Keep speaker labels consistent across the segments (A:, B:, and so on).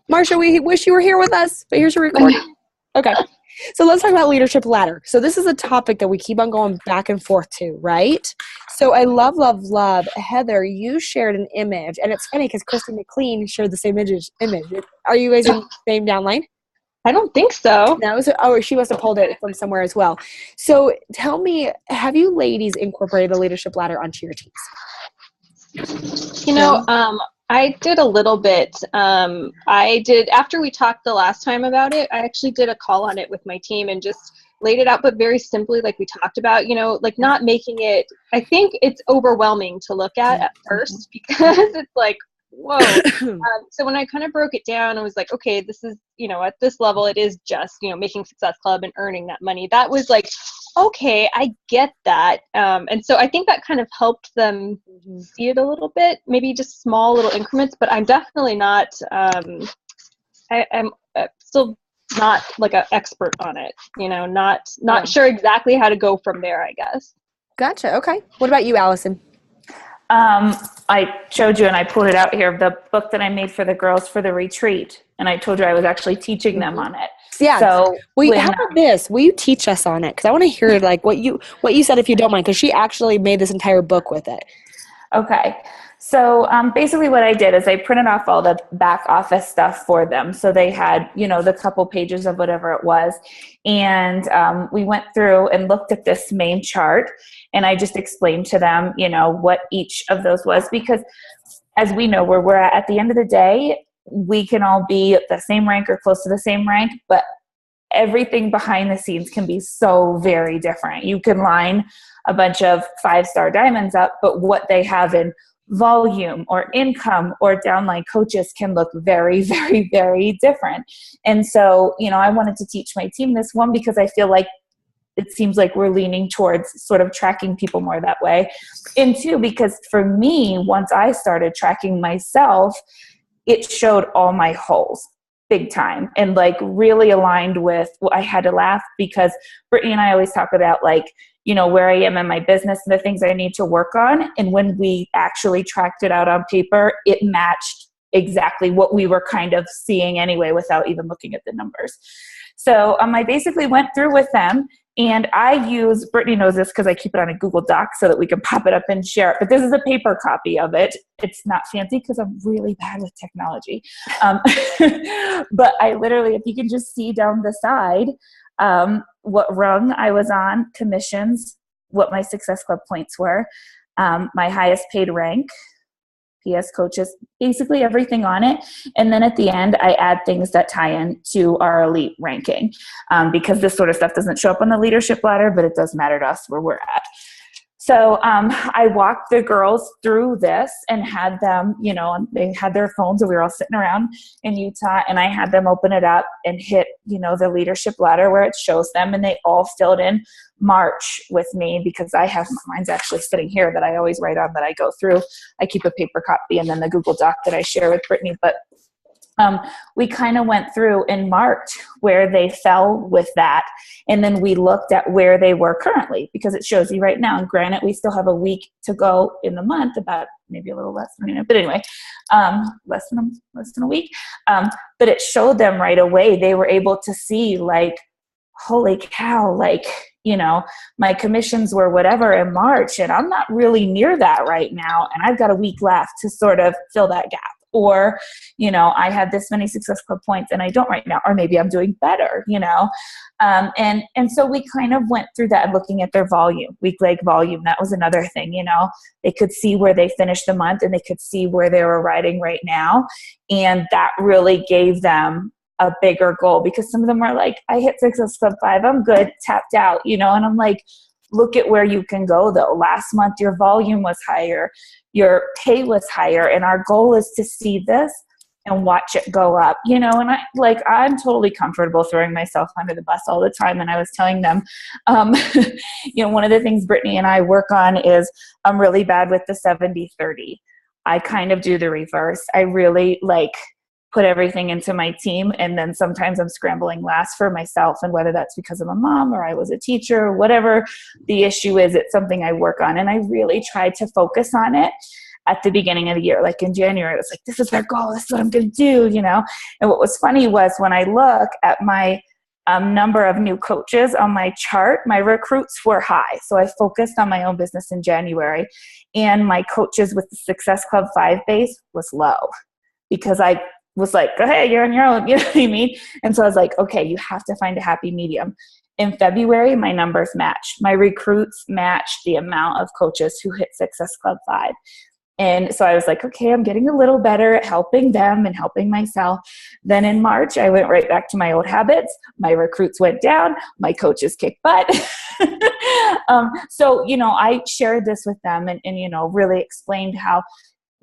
A: Marsha, we wish you were here with us, but here's your recording. Okay. So let's talk about leadership ladder. So this is a topic that we keep on going back and forth to, right? So I love, love, love. Heather, you shared an image, and it's funny because Christy McLean shared the same image. Are you guys in the same downline?
B: I don't think so.
A: No, she must have pulled it from somewhere as well. So tell me, have you ladies incorporated a leadership ladder onto your teams?
B: I did a little bit. I did, after we talked the last time about it, I actually did a call on it with my team and just laid it out, but very simply, like we talked about, like not making it, I think it's overwhelming to look at first because it's like, whoa. So when I kind of broke it down, I was like, okay, this is, at this level, it is just, making Success Club and earning that money. That was like, okay, I get that. And so I think that kind of helped them see it a little bit, maybe just small little increments, but I'm definitely not, I'm still not like an expert on it, not sure exactly how to go from there, I guess.
A: Gotcha. Okay. What about you, Allison?
C: I showed you and I pulled it out here, the book that I made for the girls for the retreat. And I told you I was actually teaching them on it.
A: Yeah. So how about this? Will you teach us on it? Because I want to hear like what you said, if you don't mind, because she actually made this entire book with it.
C: Okay. So basically what I did is I printed off all the back office stuff for them. So they had, the couple pages of whatever it was. And we went through and looked at this main chart. And I just explained to them, what each of those was. Because as we know, where we're at the end of the day, we can all be at the same rank or close to the same rank. But everything behind the scenes can be so very different. You can line a bunch of 5-star diamonds up, but what they have in volume or income or downline coaches can look very, very, very different. And so, I wanted to teach my team this one because I feel like it seems like we're leaning towards sort of tracking people more that way. And two, because for me, once I started tracking myself, it showed all my holes big time and like really aligned with what I had to laugh because Brittany and I always talk about like, where I am in my business and the things I need to work on. And when we actually tracked it out on paper, it matched exactly what we were kind of seeing anyway without even looking at the numbers. So I basically went through with them and I use, Brittany knows this because I keep it on a Google Doc so that we can pop it up and share it. But this is a paper copy of it. It's not fancy because I'm really bad with technology. But I literally, if you can just see down the side, what rung I was on, commissions, what my Success Club points were, my highest paid rank, PS coaches, basically everything on it. And then at the end, I add things that tie in to our elite ranking because this sort of stuff doesn't show up on the leadership ladder, but it does matter to us where we're at. So I walked the girls through this and had them, they had their phones and we were all sitting around in Utah and I had them open it up and hit, the leadership ladder where it shows them and they all filled in March with me because mine's actually sitting here that I always write on that I go through. I keep a paper copy and then the Google Doc that I share with Brittany, but we kind of went through and marked where they fell with that. And then we looked at where they were currently because it shows you right now. And granted, we still have a week to go in the month, about maybe a little less than a minute, but anyway, less than a week. But it showed them right away. They were able to see like, holy cow, like, my commissions were whatever in March and I'm not really near that right now. And I've got a week left to sort of fill that gap. Or, I have this many Success Club points and I don't right now, or maybe I'm doing better, and so we kind of went through that and looking at their volume, week-leg volume. That was another thing, they could see where they finished the month and they could see where they were riding right now. And that really gave them a bigger goal because some of them were like, I hit Success Club 5, I'm good, tapped out, and I'm like, look at where you can go though. Last month, your volume was higher, your pay was higher. And our goal is to see this and watch it go up, and I'm totally comfortable throwing myself under the bus all the time. And I was telling them, one of the things Brittany and I work on is I'm really bad with the 70-30. I kind of do the reverse. I really put everything into my team. And then sometimes I'm scrambling last for myself. And whether that's because I'm a mom or I was a teacher, whatever the issue is, it's something I work on. And I really try to focus on it. at the beginning of the year. Like in January, it was like, this is their goal. This is what I'm going to do, you know? And what was funny was when I look at my number of new coaches on my chart, my recruits were high. So I focused on my own business in January, and my coaches with the Success Club 5 base was low because I was like, oh, hey, you're on your own. You know what I mean? And so I was like, okay, you have to find a happy medium. In February, my numbers matched. My recruits matched the amount of coaches who hit Success Club 5. And so I was like, okay, I'm getting a little better at helping them and helping myself. Then in March, I went right back to my old habits. My recruits went down. My coaches kicked butt. So, you know, I shared this with them and, you know, really explained how,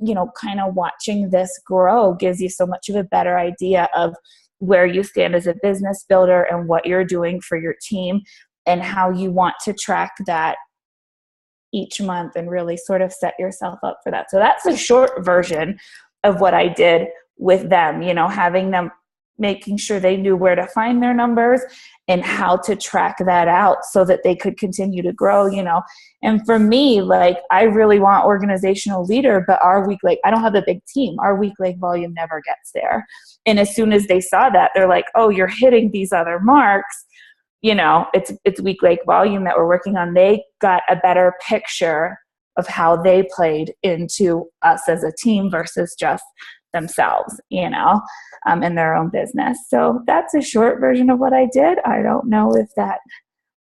C: you know, kind of watching this grow gives you so much of a better idea of where you stand as a business builder and what you're doing for your team and how you want to track that each month and really sort of set yourself up for that. So that's a short version of what I did with them, you know, having them, making sure they knew where to find their numbers and how to track that out so that they could continue to grow, you know. And for me, like, I really want organizational leader, but our week, like, I don't have a big team. Our week link volume never gets there. And as soon as they saw that, they're like, oh, you're hitting these other marks. You know, it's week link volume that we're working on. They got a better picture of how they played into us as a team versus just themselves, you know, in their own business. So that's a short version of what I did. I don't know if that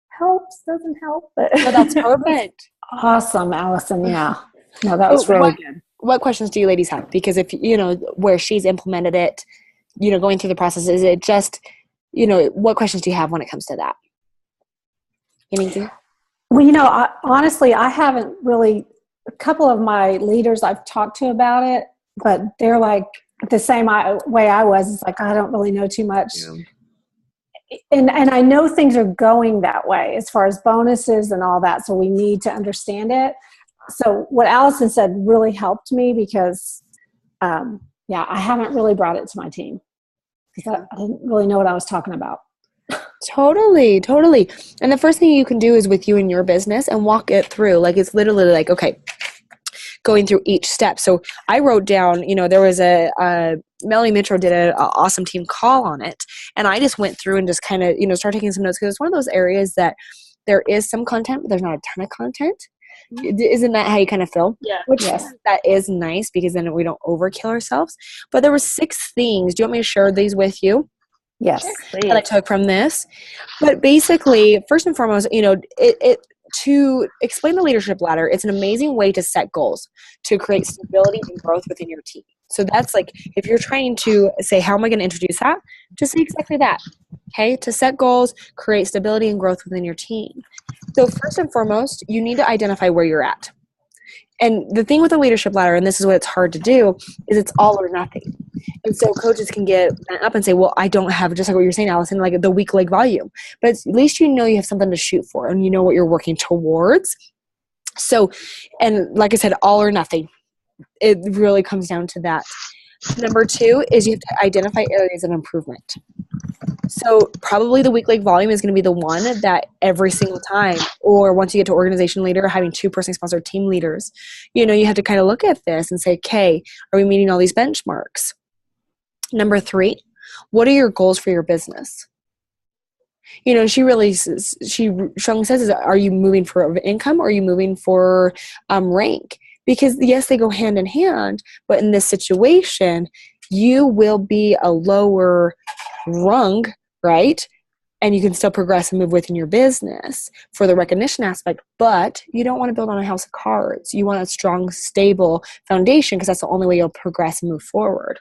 C: helps, doesn't help, but
A: No, that's perfect.
D: Awesome, Allison. Yeah. No, that was really good.
A: What questions do you ladies have? Because if, you know, where she's implemented it, you know, going through the process, is it just, you know, what questions do you have when it comes to that? Anything?
D: Well, you know, honestly, I haven't really, a couple of my leaders I've talked to about it, but they're like the same way I was. It's like, I don't really know too much. Yeah. And I know things are going that way as far as bonuses and all that. So we need to understand it. So what Allison said really helped me because, I haven't really brought it to my team because I didn't really know what I was talking about.
A: Totally. And the first thing you can do is with you and your business and walk it through. Like, it's literally like, okay, going through each step. So I wrote down, you know, there was Melanie Mitro did an awesome team call on it. And I just went through and just kind of, you know, started taking some notes because it's one of those areas that there is some content, but there's not a ton of content. Mm-hmm. Isn't that how you kind of feel?
B: Yeah.
A: Which that is nice because then we don't overkill ourselves. But there were 6 things. Do you want me to share these with you?
D: Yes.
A: That I took from this. But basically, first and foremost, you know, to explain the leadership ladder, it's an amazing way to set goals, to create stability and growth within your team. So that's like, if you're trying to say, how am I going to introduce that? Just say exactly that. Okay. To set goals, create stability and growth within your team. So first and foremost, you need to identify where you're at. And the thing with the leadership ladder, and this is what it's hard to do, is it's all or nothing. And so coaches can get up and say, well, I don't have, just like what you're saying, Allison, like the weak leg volume. But at least you know you have something to shoot for and you know what you're working towards. So, and like I said, all or nothing. It really comes down to that. Number 2 is you have to identify areas of improvement. So probably the weak leg volume is going to be the one that every single time, or once you get to organization leader, having 2 personally sponsored team leaders, you know, you have to kind of look at this and say, okay, are we meeting all these benchmarks? Number 3, what are your goals for your business? You know, she strongly says, are you moving for income or are you moving for rank? Because yes, they go hand in hand, but in this situation, you will be a lower rung, right? And you can still progress and move within your business for the recognition aspect, but you don't want to build on a house of cards. You want a strong, stable foundation because that's the only way you'll progress and move forward.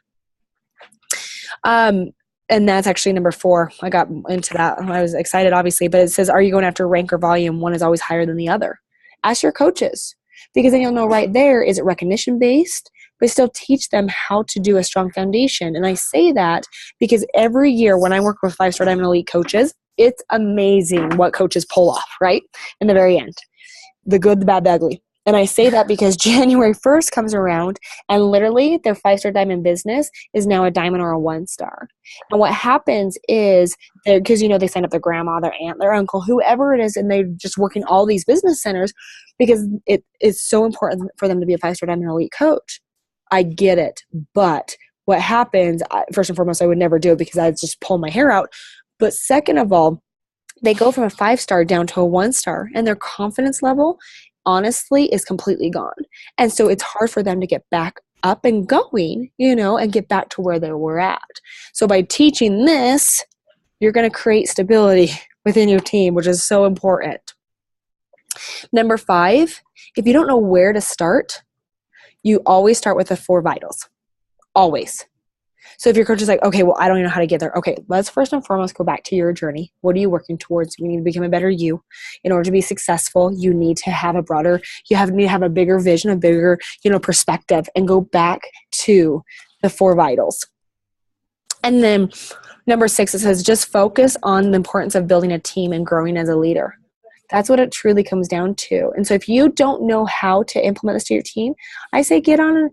A: And that's actually number 4. I got into that. I was excited, obviously, but it says, are you going after rank or volume? One is always higher than the other. Ask your coaches, because then you'll know right there, is it recognition based? But still teach them how to do a strong foundation. And I say that because every year when I work with 5-star Diamond Elite coaches, it's amazing what coaches pull off, right? In the very end. The good, the bad, the ugly. And I say that because January 1st comes around and literally their 5-star diamond business is now a diamond or a 1-star. And what happens is, because, they sign up their grandma, their aunt, their uncle, whoever it is, and they're just working all these business centers because it is so important for them to be a 5-star diamond elite coach. I get it. But what happens, first and foremost, I would never do it because I'd just pull my hair out. But second of all, they go from a 5-star down to a 1-star, and their confidence level, honestly, is completely gone. And so it's hard for them to get back up and going, and get back to where they were at. So by teaching this, you're going to create stability within your team, which is so important. Number 5, if you don't know where to start, you always start with the 4 vitals. Always. So if your coach is like, okay, well, I don't even know how to get there. Okay, let's first and foremost go back to your journey. What are you working towards? You need to become a better you. In order to be successful, you need to have need to have a bigger vision, a bigger, perspective, and go back to the 4 vitals. And then number 6, it says just focus on the importance of building a team and growing as a leader. That's what it truly comes down to. And so if you don't know how to implement this to your team, I say get on,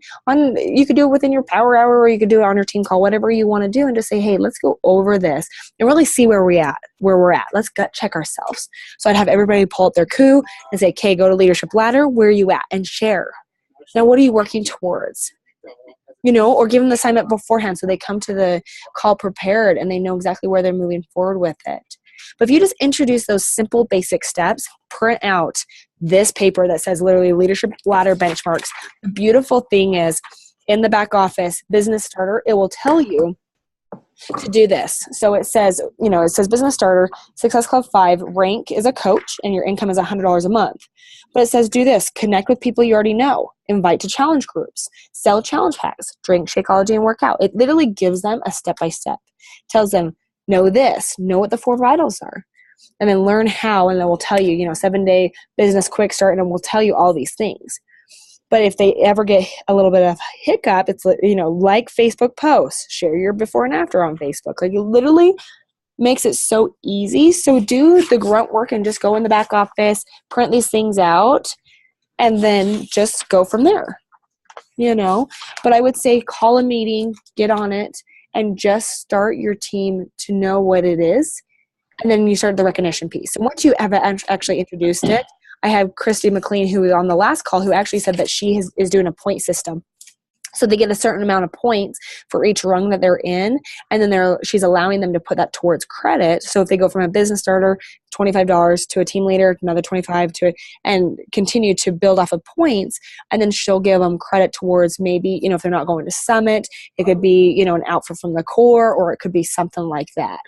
A: you could do it within your power hour, or you could do it on your team call, whatever you want to do, and just say, hey, let's go over this and really see where we're at. Let's gut check ourselves. So I'd have everybody pull up their coup and say, okay, go to Leadership Ladder. Where are you at? And share. Now, what are you working towards? Or give them the assignment beforehand so they come to the call prepared and they know exactly where they're moving forward with it. But if you just introduce those simple basic steps, print out this paper that says literally Leadership Ladder benchmarks. The beautiful thing is in the back office, Business Starter, it will tell you to do this. So it says, Business Starter, Success Club 5, rank as a coach, and your income is $100 a month. But it says do this, connect with people you already know, invite to challenge groups, sell challenge packs, drink Shakeology and work out. It literally gives them a step-by-step, tells them, know this, know what the 4 vitals are, and then learn how, and then we'll tell you, 7-day business quick start, and we'll tell you all these things. But if they ever get a little bit of hiccup, it's, like Facebook posts, share your before and after on Facebook. Like, it literally makes it so easy. So do the grunt work and just go in the back office, print these things out, and then just go from there, But I would say call a meeting, get on it, and just start your team to know what it is. And then you start the recognition piece. And once you have actually introduced it, I have Christy McLean, who was on the last call, who actually said that she is doing a point system. So they get a certain amount of points for each rung that they're in, and then she's allowing them to put that towards credit. So if they go from a business starter, $25 to a team leader, another $25 and continue to build off of points, and then she'll give them credit towards maybe, if they're not going to Summit, it could be, an outfit from the core, or it could be something like that.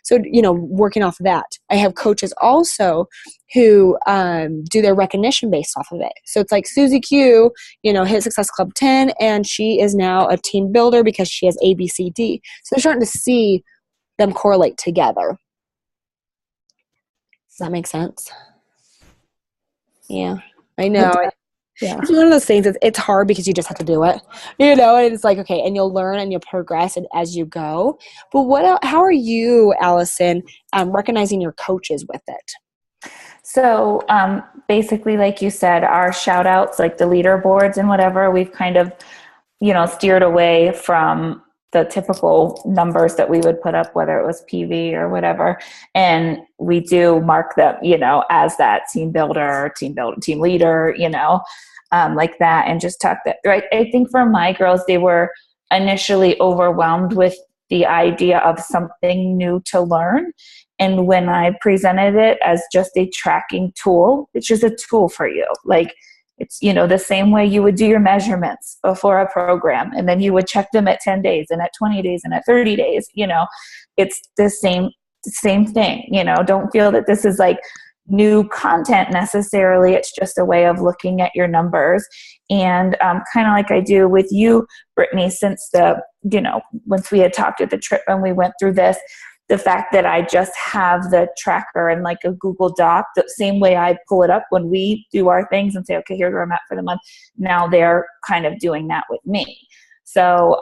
A: So, working off of that. I have coaches also who do their recognition based off of it. So it's like Susie Q, hit Success Club 10, and she is now a team builder because she has A, B, C, D. So they're starting to see them correlate together. Does that make sense? Yeah, I know.
D: Yeah.
A: It's one of those things, it's hard because you just have to do it, and it's like, okay, and you'll learn and you'll progress as you go. But how are you, Allison, recognizing your coaches with it?
C: So basically, like you said, our shout outs, like the leaderboards and whatever, we've kind of, steered away from the typical numbers that we would put up, whether it was PV or whatever. And we do mark them, as that team builder, team leader, like that, and just talk that, right? I think for my girls, they were initially overwhelmed with the idea of something new to learn. And when I presented it as just a tracking tool, it's just a tool for you. Like, it's, the same way you would do your measurements before a program, and then you would check them at 10 days and at 20 days and at 30 days, it's the same thing, don't feel that this is like new content necessarily. It's just a way of looking at your numbers. And kind of like I do with you, Brittany, since once we had talked at the trip and we went through this, the fact that I just have the tracker and like a Google Doc, the same way I pull it up when we do our things and say, okay, here's where I'm at for the month. Now they're kind of doing that with me. So,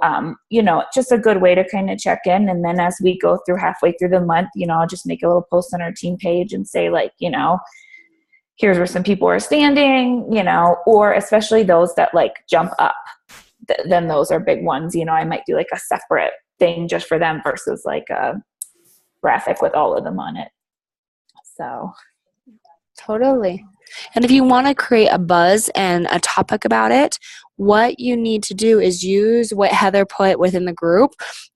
C: just a good way to kind of check in. And then as we go through halfway through the month, I'll just make a little post on our team page and say like, here's where some people are standing, you know, or especially those that like jump up, then those are big ones. You know, I might do like a separate thing just for them versus like a graphic with all of them on it. So
A: totally. And if you want to create a buzz and a topic about it, what you need to do is use what Heather put within the group.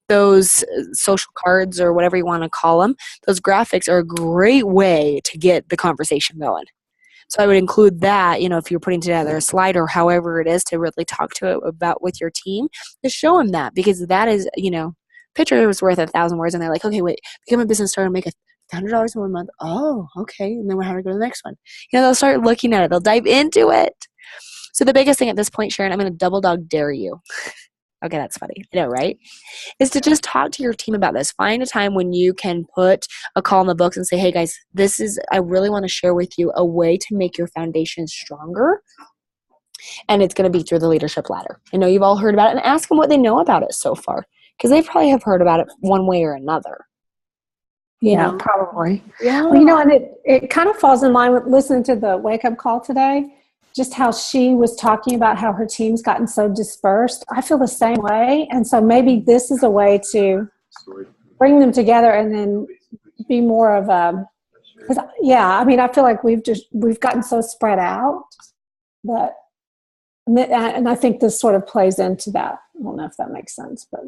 A: Those social cards or whatever you want to call them, those graphics are a great way to get the conversation going. So I would include that, you know, if you're putting together a slide or however it is to really talk to it about with your team, to show them that, because that is, you know, picture is worth 1,000 words, and they're like, okay, wait, become a business starter and make $100 in 1 month. Oh, okay. And then we're having to go to the next one. You know, they'll start looking at it. They'll dive into it. So the biggest thing at this point, Sharon, I'm going to double dog dare you. Okay, that's funny. I know, right? Is to just talk to your team about this. Find a time when you can put a call in the books and say, hey guys, I really want to share with you a way to make your foundation stronger. And it's going to be through the leadership ladder. I know you've all heard about it, and ask them what they know about it so far, because they probably have heard about it one way or another.
D: Yeah,
A: know?
D: probably.
A: Yeah.
D: Well, you know, and it kind of falls in line with listening to the wake up call today, just how she was talking about how her team's gotten so dispersed. I feel the same way. And so maybe this is a way to bring them together and then be more of a, cause yeah, I mean, I feel like we've gotten so spread out that, and I think this sort of plays into that. I don't know if that makes sense, but.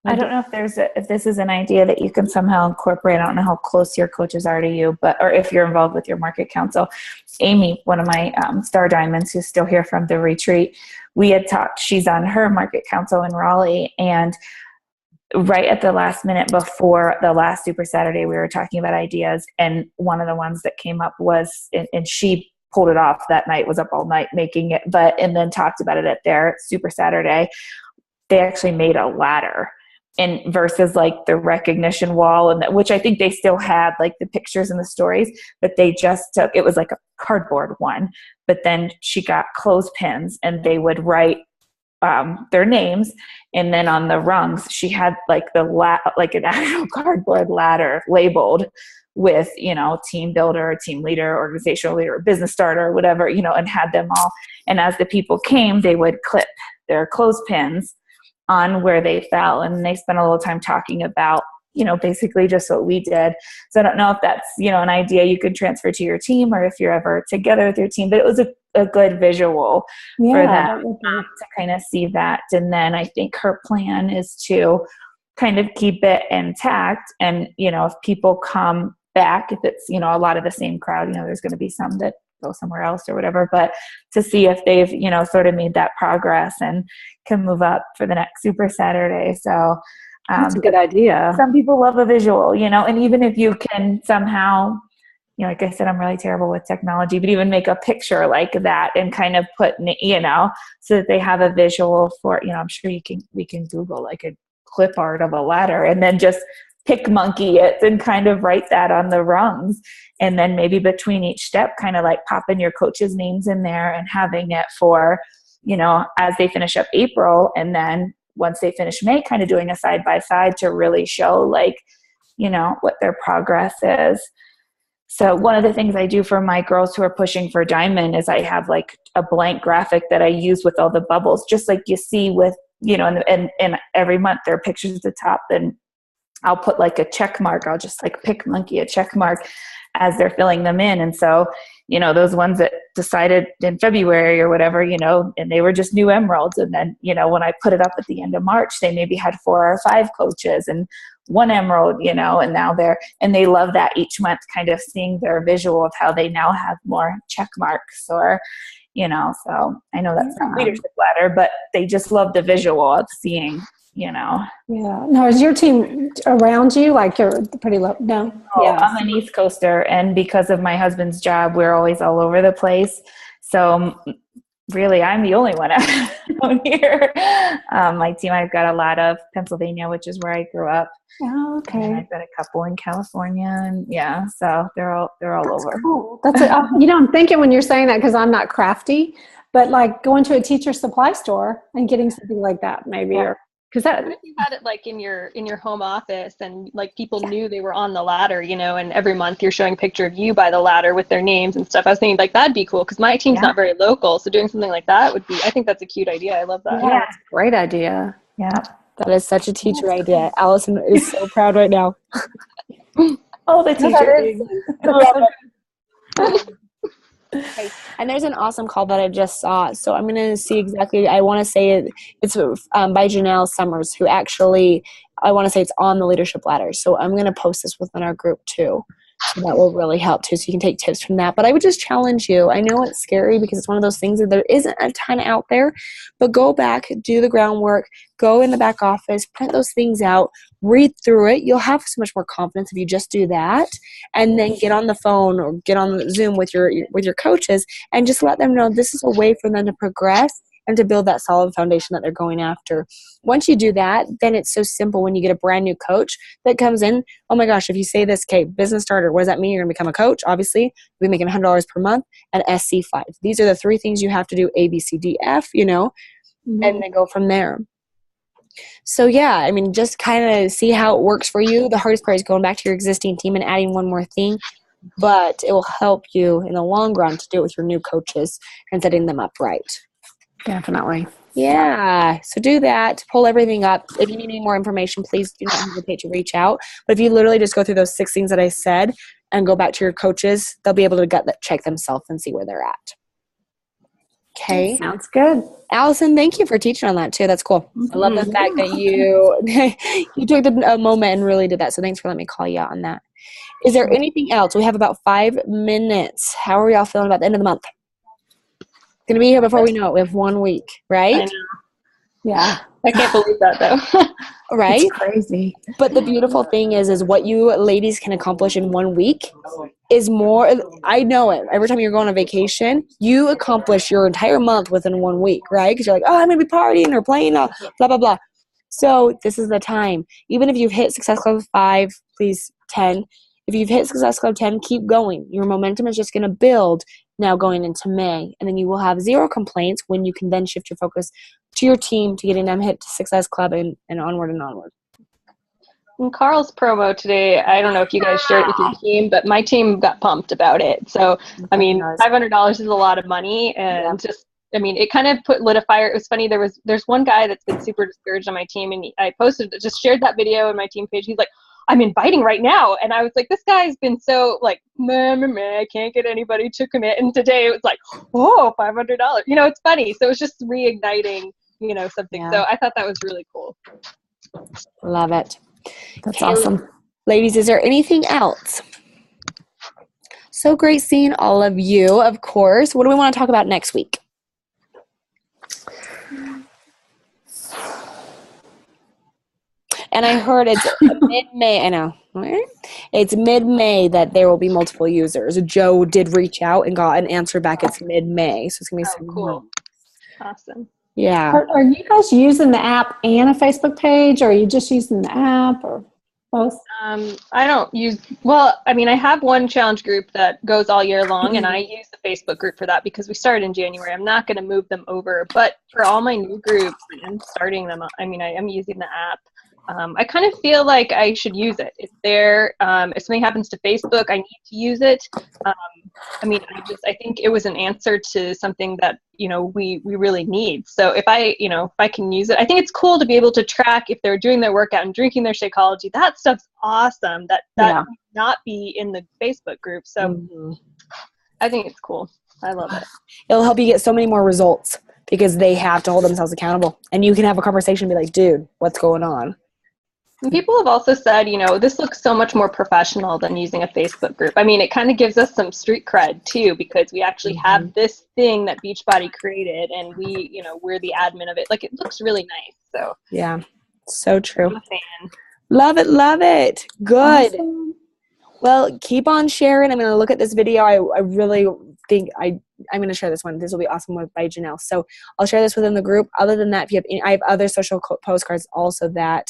C: I don't know if this is an idea that you can somehow incorporate. I don't know how close your coaches are to you, or if you're involved with your market council. Amy, one of my Star Diamonds, who's still here from the retreat, we had talked. She's on her market council in Raleigh, and right at the last minute before the last Super Saturday, we were talking about ideas, and one of the ones that came up was, and she pulled it off that night, was up all night making it, and then talked about it at their Super Saturday. They actually made a ladder. And versus like the recognition wall, and which I think they still had like the pictures and the stories, but they just took, it was like a cardboard one, but then she got clothespins and they would write their names, and then on the rungs she had like like an actual cardboard ladder labeled with, you know, team builder, team leader, organizational leader, business starter, whatever, you know, and had them all. And as the people came, they would clip their clothespins on where they fell, and they spent a little time talking about, you know, basically just what we did. So I don't know if that's, you know, an idea you could transfer to your team, or if you're ever together with your team, but it was a good visual for them to kind of see that. And then I think her plan is to kind of keep it intact, and, you know, if people come back, if it's, you know, a lot of the same crowd, you know, there's going to be some that go somewhere else or whatever, but to see if they've, you know, sort of made that progress and can move up for the next Super Saturday. So
D: that's a good idea.
C: Some people love a visual, you know, and even if you can somehow, you know, like I said, I'm really terrible with technology, but even make a picture like that and kind of put, you know, so that they have a visual for, you know, I'm sure we can Google like a clip art of a ladder and then just pick monkey it and kind of write that on the rungs. And then maybe between each step, kind of like popping your coaches' names in there and having it for, you know, as they finish up April. And then once they finish May, kind of doing a side-by-side to really show like, you know, what their progress is. So one of the things I do for my girls who are pushing for Diamond is I have like a blank graphic that I use with all the bubbles, just like you see with, you know, and every month there are pictures at the top, and I'll put like a check mark. I'll just like pick monkey a check mark as they're filling them in. And so, you know, those ones that decided in February or whatever, you know, and they were just new emeralds. And then, you know, when I put it up at the end of March, they maybe had 4 or 5 coaches and 1 emerald, you know, and now and they love that each month, kind of seeing their visual of how they now have more check marks, or, you know, so I know that's not leadership ladder, but they just love the visual of seeing, you know.
D: Yeah. Now, is your team around you? Like you're pretty low? No.
C: Oh, yeah. I'm an East Coaster, and because of my husband's job, we're always all over the place. So really, I'm the only one out here. My team, I've got a lot of Pennsylvania, which is where I grew up.
D: Oh, okay.
C: And I've got a couple in California, and yeah, so they're all
D: That's
C: over.
D: Cool. That's you know, I'm thinking when you're saying that, because I'm not crafty, but like going to a teacher supply store and getting something like that, maybe, or because that,
B: What if you had it like in your home office and like people knew they were on the ladder, you know, and every month you're showing a picture of you by the ladder with their names and stuff. I was thinking like that'd be cool because my team's not very local, so doing something like that would be. I think that's a cute idea. I love that.
D: yeah, it's a great idea.
C: Yeah.
A: That is such a teacher idea. Allison is so proud right now.
C: Oh, the teacher.
A: Okay. And there's an awesome call that I just saw. So I'm going to see exactly, I want to say it's by Janelle Summers, who actually, I want to say it's on the leadership ladder. So I'm going to post this within our group too. So that will really help too. So you can take tips from that. But I would just challenge you. I know it's scary because it's one of those things that there isn't a ton out there, but go back, do the groundwork, go in the back office, print those things out, read through it. You'll have so much more confidence if you just do that, and then get on the phone or get on Zoom with your coaches and just let them know this is a way for them to progress and to build that solid foundation that they're going after. Once you do that, then it's so simple when you get a brand new coach that comes in. Oh my gosh, if you say this, okay, business starter, what does that mean? You're going to become a coach, obviously. You'll be making $100 per month and SC5. These are the 3 things you have to do, A, B, C, D, F, you know, and then go from there. So yeah, I mean, just kind of see how it works for you. The hardest part is going back to your existing team and adding one more thing, but it will help you in the long run to do it with your new coaches and setting them up right.
D: Definitely.
A: Yeah. So do that. Pull everything up. If you need any more information, please do not hesitate to reach out. But if you literally just go through those 6 things that I said and go back to your coaches, they'll be able to gut that, check themselves and see where they're at. Okay.
D: Sounds good.
A: Allison, thank you for teaching on that too. That's cool. I love the fact that you you took a moment and really did that. So thanks for letting me call you out on that. Is there anything else? We have about 5 minutes. How are y'all feeling about the end of the month? Going to be here before we know it. We have 1 week, right?
B: I know.
D: Yeah.
B: I can't believe that though.
A: Right?
D: It's crazy.
A: But the beautiful thing is what you ladies can accomplish in 1 week is more. I know it. Every time you're going on vacation, you accomplish your entire month within 1 week, right? Because you're like, oh, I'm going to be partying or playing, blah, blah, blah. So this is the time. Even if you've hit Success Club 5, please 10. If you've hit Success Club 10, keep going. Your momentum is just going to build now going into May. And then you will have 0 complaints when you can then shift your focus to your team to getting them hit to Success Club and onward and onward.
B: And Carl's promo today, I don't know if you guys shared it with your team, but my team got pumped about it. So, I mean, $500 is a lot of money, and just, I mean, it kind of lit a fire. It was funny. There's one guy that's been super discouraged on my team, and I just shared that video on my team page. He's like, I'm inviting right now. And I was like, this guy's been so like, I can't get anybody to commit. And today it was like, whoa, $500. You know, it's funny. So it was just reigniting, you know, something. Yeah. So I thought that was really cool.
A: Love it.
D: That's awesome.
A: Ladies, is there anything else? So great seeing all of you, of course. What do we want to talk about next week? And I heard it's mid-May. I know. It's mid-May that there will be multiple users. Joe did reach out and got an answer back. It's mid-May. So it's going to be
B: cool. Awesome.
A: Yeah.
D: Are you guys using the app and a Facebook page, or are you just using the app, or both?
B: I don't use, well, I mean, I have one challenge group that goes all year long, and I use the Facebook group for that because we started in January. I'm not going to move them over, but for all my new groups, I'm starting them. I mean, I am using the app. I kind of feel like I should use it. It's there. If something happens to Facebook, I need to use it. I mean, I think it was an answer to something that, you know, we really need. So if I can use it, I think it's cool to be able to track if they're doing their workout and drinking their Shakeology. That stuff's awesome. That would not be in the Facebook group. So I think it's cool. I love it.
A: It'll help you get so many more results because they have to hold themselves accountable. And you can have a conversation and be like, dude, what's going on?
B: And people have also said, you know, this looks so much more professional than using a Facebook group. I mean, it kind of gives us some street cred too, because we actually have this thing that Beachbody created, and we, you know, we're the admin of it. Like, it looks really nice. So
A: yeah, so true.
B: I'm a fan.
A: Love it, love it. Good.
D: Awesome.
A: Well, keep on sharing. I'm going to look at this video. I really think I'm going to share this one. This will be awesome by Janelle. So I'll share this within the group. Other than that, if you have I have other social postcards also that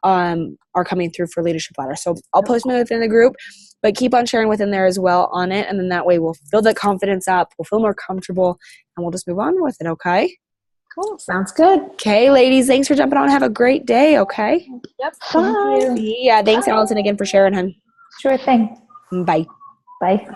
A: are coming through for Leadership Ladder. So I'll post them within the group, but keep on sharing within there as well on it. And then that way we'll build the confidence up. We'll feel more comfortable, and we'll just move on with it. Okay.
D: Cool. Sounds good.
A: Okay, ladies, thanks for jumping on. Have a great day, okay?
B: Yep.
C: Thank you.
A: Yeah, thanks, Allison, again for sharing, hun.
C: Sure thing.
A: Bye.
C: Bye.